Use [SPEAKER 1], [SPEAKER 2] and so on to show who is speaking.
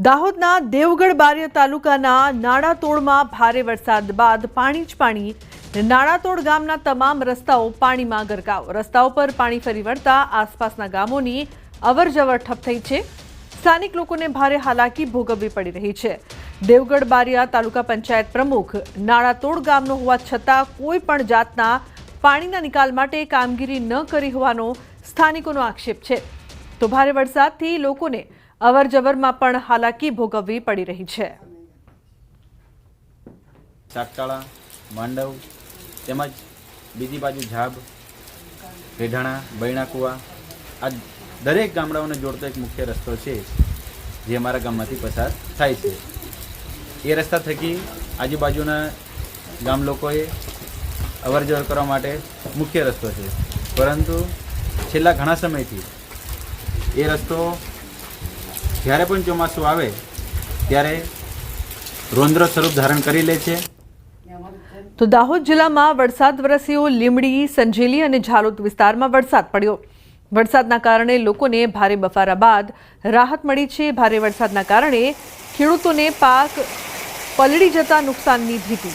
[SPEAKER 1] દાહોદના દેવગઢ બારિયા તાલુકાના નાણાતોડમાં ભારે વરસાદ બાદ પાણી જ પાણી. નાણાતોડ ગામના તમામ રસ્તાઓ પાણીમાં ગરકાવ. રસ્તાઓ પર પાણી ફરી વળતા આસપાસના ગામોની અવરજવર ઠપ થઈ છે. સ્થાનિક લોકોને ભારે હાલાકી ભોગવવી પડી રહી છે. દેવગઢ બારિયા તાલુકા પંચાયત પ્રમુખ નાણાતોડ ગામનો હોવા છતાં કોઈ પણ જાતના પાણીના નિકાલ માટે કામગીરી ન કરી હોવાનો સ્થાનિકોનો આક્ષેપ છે. તો ભારે વરસાદથી લોકોને અવરજવરમાં પણ હાલાકી ભોગવવી પડી રહી છે.
[SPEAKER 2] સાગતાળા, માંડવ તેમજ બીજી બાજુ ઝાબ, રેઢાણા, બૈણાકુવા આ દરેક ગામડાઓને જોડતો એક મુખ્ય રસ્તો છે જે અમારા ગામમાંથી પસાર થાય છે. એ રસ્તા થકી આજુબાજુના ગામ લોકોએ અવરજવર કરવા માટે મુખ્ય રસ્તો છે, પરંતુ છેલ્લા ઘણા સમયથી એ રસ્તો જ્યારે પણ ચોમાસું આવે ત્યારે રોંદ્ર સ્વરૂપ ધારણ કરી લે છે.
[SPEAKER 1] તો દાહોદ જિલ્લામાં વરસાદ વરસ્યો. લીમડી, સંજેલી અને ઝાલોદ વિસ્તારમાં વરસાદ પડ્યો. વરસાદના કારણે લોકોને ભારે બફારા બાદ રાહત મળી છે. ભારે વરસાદના કારણે ખેડૂતોને પાક પલળી જતા નુકસાનની ભીતિ.